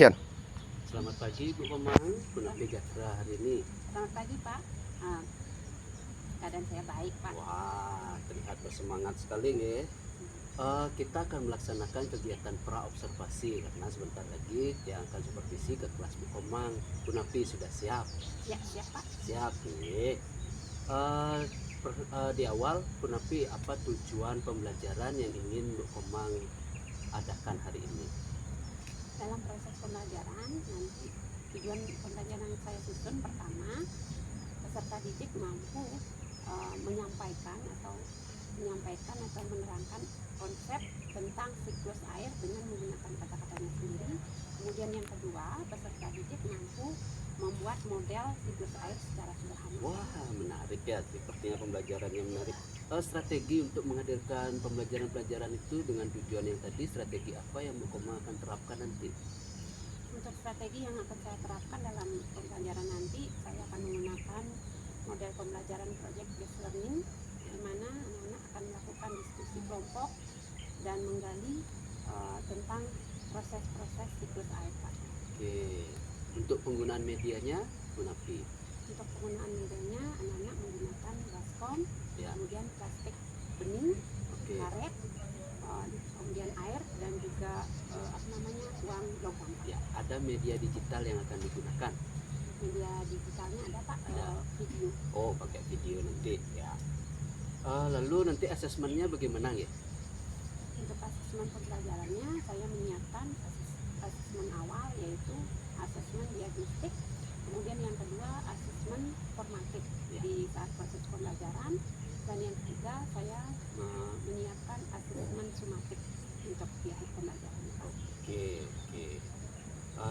Action. Selamat pagi Bu Komang, Gunapi Gatra hari ini. Selamat pagi Pak. Keadaan saya baik Pak. Wah, terlihat bersemangat sekali nih. Kita akan melaksanakan kegiatan pra-observasi karena sebentar lagi dia akan supervisi ke kelas Bu Komang. Gunapi sudah siap? Siap Pak. Siap nih. Di awal Gunapi, apa tujuan pembelajaran yang ingin Bu Komang adakan hari ini? Dalam proses pembelajaran nanti tujuan pembelajaran yang saya susun pertama, peserta didik mampu menyampaikan atau menerangkan konsep tentang siklus air dengan menggunakan kata-katanya sendiri. Kemudian yang kedua, peserta didik mampu membuat model siklus air secara sederhana. Wah, menarik ya, sepertinya pembelajaran yang menarik. Strategi untuk menghadirkan pembelajaran itu dengan tujuan yang tadi, strategi apa yang Bu Komang akan terapkan nanti? Untuk strategi yang akan saya terapkan dalam pembelajaran nanti, saya akan menggunakan model pembelajaran project based learning, di mana anak-anak akan melakukan diskusi kelompok dan menggali tentang proses-proses siklus air Pak. Oke, untuk penggunaan medianya, Gunapi? Untuk penggunaan medianya, anak-anak menggunakan baskom, Ya. kemudian plastik bening, Oke. karet, kemudian air dan juga uang logam. Ya, ada media digital yang akan digunakan. Media digitalnya ada Pak, Ada. video. Oh, pakai video nanti ya. Lalu nanti asesmennya bagaimana ya? Untuk asesmen pembelajarannya, saya menyiapkan asesmen awal, yaitu asesmen diagnostik, kemudian yang kedua asesmen formatif Ya. di saat proses pembelajaran, dan yang ketiga saya menyiapkan asesmen sumatif untuk di akhir pembelajaran. Oke.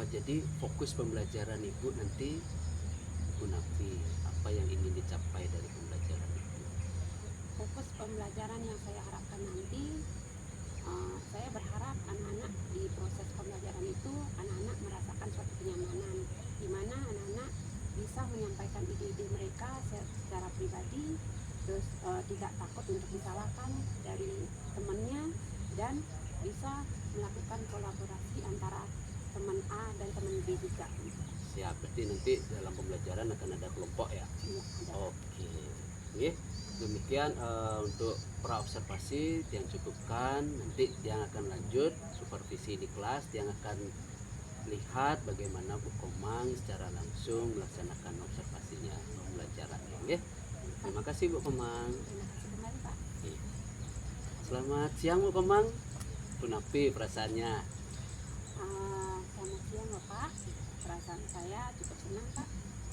Jadi fokus pembelajaran Ibu nanti, Gunapi, apa yang ingin dicapai dari pembelajaran itu? Fokus pembelajaran yang saya harapkan nanti, saya berharap anak-anak di proses pembelajaran itu anak-anak merasakan suatu kenyamanan, di mana anak-anak bisa menyampaikan ide-ide mereka secara pribadi, terus tidak takut untuk disalahkan dari temannya, dan bisa melakukan kolaborasi antara teman A dan teman B juga. Siap, berarti nanti dalam pembelajaran akan ada kelompok ya? Iya, ada. Oke. Demikian untuk pra-observasi yang cukupkan. Nanti yang akan lanjut supervisi di kelas, yang akan lihat bagaimana Bu Komang secara langsung melaksanakan observasinya pembelajaran ya. Terima kasih Bu Komang. Terima kasih kembali Pak. Selamat siang Bu Komang. Gunapi perasaannya? Selamat siang Bapak, perasaan saya cukup senang Pak.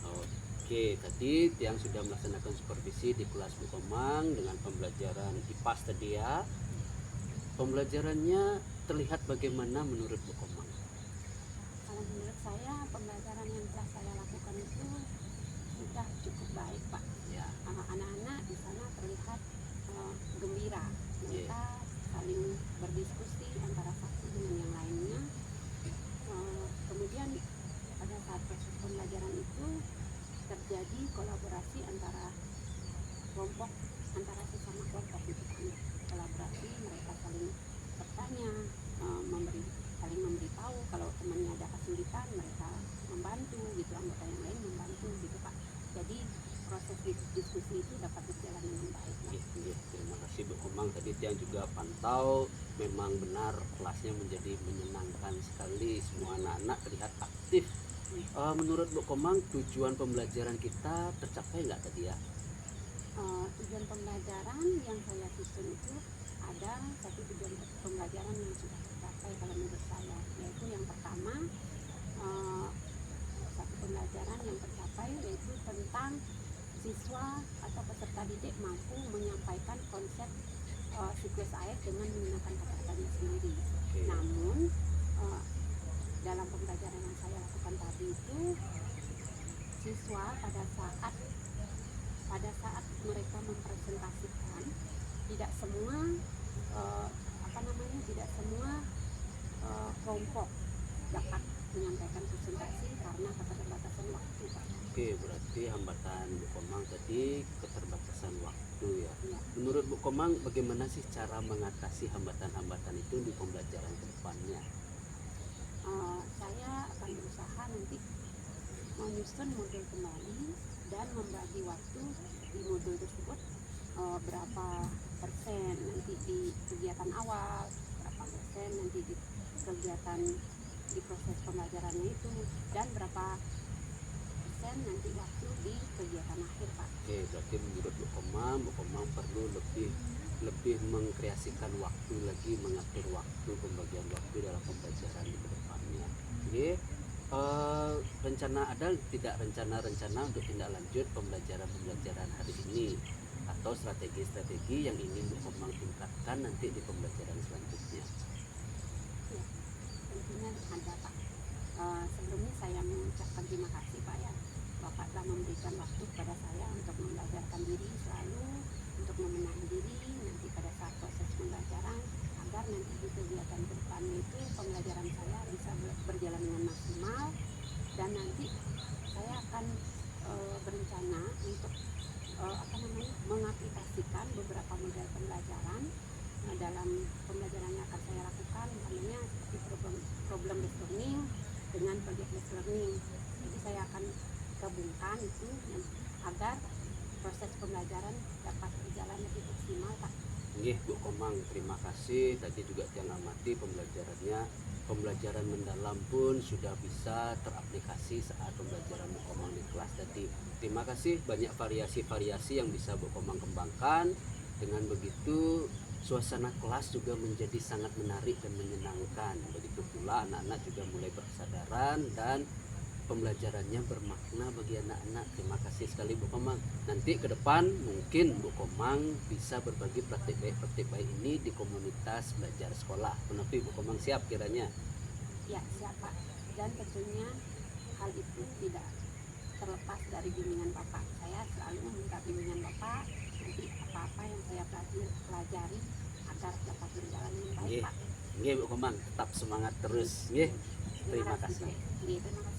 Oke, tadi yang sudah melaksanakan supervisi di kelas Bu Komang dengan pembelajaran IPAS tadi ya. Pembelajarannya terlihat bagaimana menurut Bu Komang? Kalau menurut saya pembelajaran yang telah saya lakukan itu sudah cukup baik Pak. Ya. Anak-anak di sana terlihat gembira, mereka saling berdiskusi antara satu dengan yang lainnya. Kemudian pada saat proses pembelajaran itu terjadi kolaborasi antara kelompok, antara sesama kelompok gitu kan. Kolaborasi, mereka saling bertanya, saling memberitahu kalau temannya ada kesulitan, mereka membantu gitu, anggota yang lain membantu gitu Pak. Jadi proses diskusi itu dapat berjalan dengan baik Pak. Terima kasih Bu Komang. Tadi yang juga pantau, memang benar kelasnya menjadi menyenangkan sekali. Semua anak-anak terlihat aktif. Menurut Bu Komang, tujuan pembelajaran kita tercapai nggak tadi ya? Tujuan pembelajaran yang saya susun itu ada satu tujuan pembelajaran yang sudah tercapai kalau menurut saya, yaitu yang pertama, satu pembelajaran yang tercapai yaitu tentang siswa atau peserta didik mampu menyampaikan konsep siklus air dengan menggunakan kata-katanya sendiri. Namun dalam pembelajaran yang saya lakukan tadi itu, siswa pada saat mereka mempresentasikan, tidak semua kelompok dapat menyampaikan presentasi karena keterbatasan waktu Pak. Oke, berarti hambatan Bu Komang tadi keterbatasan waktu ya. Ya. Menurut Bu Komang, bagaimana sih cara mengatasi hambatan-hambatan itu di pembelajaran ke depannya? Saya menyusun modul kembali dan membagi waktu di modul tersebut, berapa persen nanti di kegiatan awal, berapa persen nanti di kegiatan di proses pembelajarannya itu, dan berapa persen nanti waktu di kegiatan akhir, Pak. Oke, berarti menurut Bu Komang perlu lebih mengkreasikan waktu lagi, mengatur waktu, pembagian waktu dalam pembelajaran di kedepannya. Oke, ada tidak rencana untuk tindak lanjut pembelajaran hari ini atau strategi-strategi yang ingin Bu Komang tingkatkan nanti di pembelajaran selanjutnya? Ya, tentunya ada, Pak. Sebelumnya saya mengucapkan terima kasih, Pak, ya, Bapak telah memberikan waktu kepada saya untuk membelajarkan diri selalu, untuk memenahi diri nanti pada saat proses pembelajaran, agar nanti di kegiatan ke depannya itu pembelajaran saya bisa berjalan dengan maksimal, dan nanti saya akan berencana untuk mengaplikasikan beberapa model pembelajaran dalam pembelajaran yang akan saya lakukan, umpamanya seperti problem based learning dengan project based learning. Jadi saya akan gabungkan itu agar proses pembelajaran dapat berjalan lebih maksimal, Pak. Nggih, Bu Komang, terima kasih. Tadi juga yang amati pembelajaran mendalam pun sudah bisa teraplikasi saat pembelajaran Bu Komang di kelas tadi. Terima kasih, banyak variasi-variasi yang bisa Bu Komang kembangkan. Dengan begitu suasana kelas juga menjadi sangat menarik dan menyenangkan. Begitu pula anak-anak juga mulai berkesadaran dan pembelajarannya bermakna bagi anak-anak. Terima kasih sekali Bu Komang. Nanti ke depan mungkin Bu Komang bisa berbagi praktik baik ini di komunitas belajar sekolah. Menapi Bu Komang siap kiranya? Ya, siap, Pak. Dan tentunya hal itu tidak terlepas dari bimbingan Bapak. Saya selalu meminta bimbingan Bapak nanti apa-apa yang saya pelajari agar dapat berjalan dengan baik, Nggih. Pak. Nggih Bu Komang, tetap semangat terus. Nggih. Terima kasih. Terima kasih.